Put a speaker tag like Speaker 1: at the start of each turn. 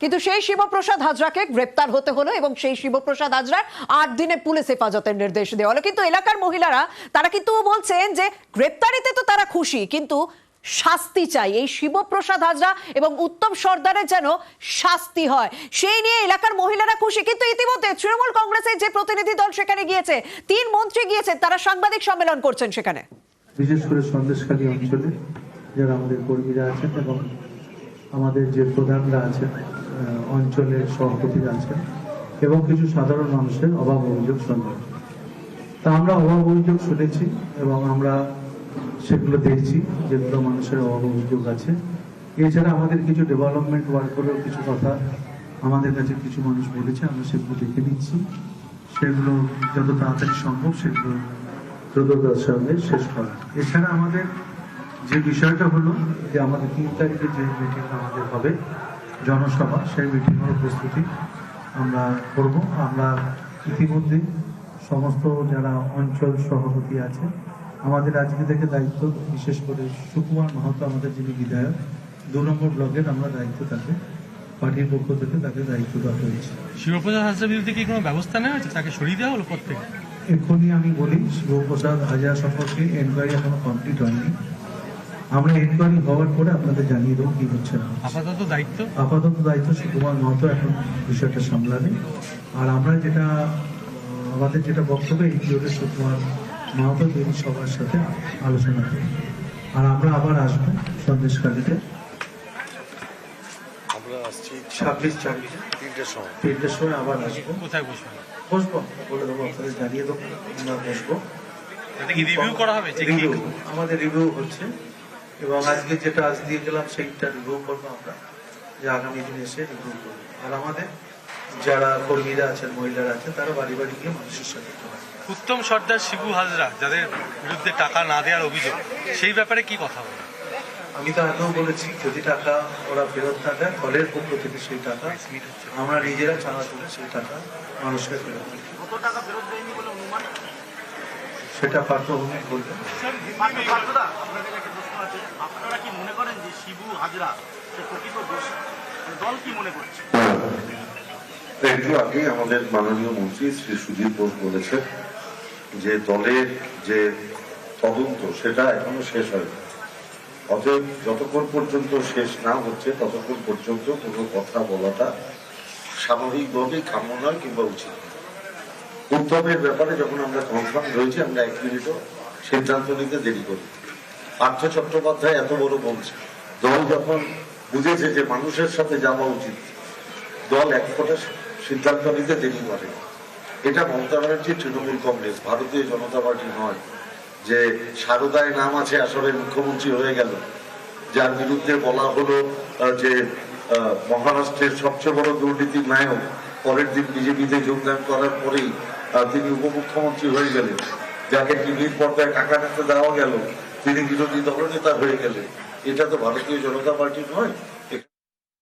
Speaker 1: কিন্তু সেই শিবপ্রসাদ হাজরাকে গ্রেপ্তার হতে হলো এবং সেই শিবপ্রসাদ হাজরার 8 দিনে পুলিশ হেফাজতের নির্দেশ দেওয়া হলো। কিন্তু এলাকার মহিলারা তারা কিন্তু বলছেন যে গ্রেপ্তারিতে তো তারা খুশি, কিন্তু শাস্তি চাই। এই শিবপ্রসাদ হাজরা এবং উত্তম সর্দারের যেন শাস্তি হয়, সেই নিয়ে এলাকার মহিলারা খুশি। কিন্তু ইতিমধ্যে তৃণমূল কংগ্রেসের যে প্রতিনিধি দল সেখানে গিয়েছে, 3 মন্ত্রী গিয়েছেন, তারা সাংবাদিক সম্মেলন করছেন সেখানে।
Speaker 2: বিশেষ করে সন্দেশখালী অঞ্চলে যারা আমাদের কর্মীরা আছেন এবং আমাদের যে প্রধানরা আছেন, অঞ্চলের সভাপতিরা আছেন এবং কিছু সাধারণ মানুষের অভাব অভিযোগ শুনবেন। তা আমরা অভাব অভিযোগ শুনেছি এবং আমরা সেগুলো দেখছি, যেগুলো মানুষের অভাব অভিযোগ আছে। এছাড়া আমাদের কিছু ডেভেলপমেন্ট ওয়ার্কেরও কিছু কথা আমাদের কাছে কিছু মানুষ বলেছে, আমরা সেগুলো দেখে নিচ্ছি। সেগুলো যত তাড়াতাড়ি সম্ভব সেগুলো দ্রুততার সঙ্গে শেষ করা। এছাড়া আমাদের যে বিষয়টা হলো যে আমাদের 3 তারিখে যে মিটিং আমাদের হবে জনসভা, সেই মিটিংয়ের প্রস্তুতি আমরা করব। আমরা ইতিমধ্যে সমস্ত যারা অঞ্চল সভাপতি আছে আমাদের আজকে থেকে দায়িত্ব, বিশেষ করে সুকুমার মাহাতো আমাদের যিনি বিধায়ক 2 নম্বর ব্লকের, আমরা দায়িত্ব তাকে পার্টির পক্ষ থেকে তাকে দায়িত্ব দেওয়া হয়েছে।
Speaker 3: শিবপ্রসাদ হাজরার বিরুদ্ধে কি কোনো ব্যবস্থা নেওয়া হয়েছে? তাকে সরিয়ে দেওয়া হলো পদ থেকে?
Speaker 2: এক্ষুনি আমি বলি, শিবপ্রসাদ হাজরা সম্পর্কে এনকোয়ারি এখনো কমপ্লিট হয়নি। আমরা এনকোয়ারি হওয়ার পরে আপনাদের জানিয়ে দেবো কি হচ্ছে না।
Speaker 3: আপাতত
Speaker 2: দায়িত্ব সুকুমার মাহাতো এখন বিষয়টা সামলাবে। আর আমরা যেটা আমাদের যেটা বক্তব্য, এই পিরিয়ডে সুকুমার মাহাতো তিনি সবার সাথে আলোচনা করি। আর আমরা আবার আসবো সন্দেশখালীতে
Speaker 4: আমরা আসছি
Speaker 2: 26 তারিখে 3টের সময় আবার আসবো।
Speaker 3: কোথায় বসবেন?
Speaker 2: বসবো, বলে দেবো, আপনাদের জানিয়ে দেবো, আমরা বসবো।
Speaker 3: তাতে কি রিভিউ করা হবে?
Speaker 2: আমাদের রিভিউ হচ্ছে এবং আজকে যেটা আজ দিয়ে গেলাম সেইটা রিভিউ করবো আমরা, যে আগামী দিনে এসে রিভিউ করবো। আর আমাদের যারা কর্মীরা আছেন, মহিলারা আছেন, তারা বাড়ি বাড়ি গিয়ে মানুষের সাথে।
Speaker 3: উত্তম সর্দার, শিবু হাজরা যাদের বিরুদ্ধে টাকা না দেওয়ার অভিযোগ, সেই ব্যাপারে কি কথা হবে?
Speaker 2: আমি তো আগেও বলেছি, যদি টাকা ওরা ফেরত না দেয়, দলের পক্ষ থেকে সেই টাকা আমরা নিজেরা চাঁদা তুলে সেই টাকা মানুষকে ফেরত দিই। সেটা পার্থভূমি বলবেন।
Speaker 5: আপনারা কি মনে করেন যে শিবু হাজরা সে প্রকৃত দোষী? দল কি মনে করছে?
Speaker 4: একটু আগে আমাদের মাননীয় মন্ত্রী শ্রী সুজিত বোস বলেছেন যে দলের যে তদন্ত সেটা এখনো শেষ হয়নি। অতএব যতক্ষণ পর্যন্ত শেষ না হচ্ছে ততক্ষণ পর্যন্ত কোনো কথা বলাটা স্বাভাবিকভাবেই কাম্য নয় কিংবা উচিত। উত্তমের ব্যাপারে যখন আমরা কনফার্ম রয়েছি, আমরা 1 মিনিটও সিদ্ধান্ত নিতে দেরি করি। পার্থ চট্টোপাধ্যায় এত বড় বলছে, দল যখন বুঝেছে যে মানুষের সাথে যাওয়া উচিত, দল এক ফোঁটা সিদ্ধান্ত নিতে দেরি করে। এটা মমতা ব্যানার্জি তৃণমূল কংগ্রেস, ভারতীয় জনতা পার্টি নয়। যে সারদায় নাম আছে আসলে মুখ্যমন্ত্রী হয়ে গেল, যার বিরুদ্ধে বলা হলো যে মহারাষ্ট্রের সবচেয়ে বড় দুর্নীতির নায়ক, পরের দিন বিজেপিতে যোগদান করার পরেই তিনি উপমুখ্যমন্ত্রী হয়ে গেলেন। যাকে টিভির পর্দায় টাকা নিতে দেওয়া গেল, তিনি বিরোধী দলনেতা হয়ে গেলেন। এটা তো ভারতীয় জনতা পার্টি নয়।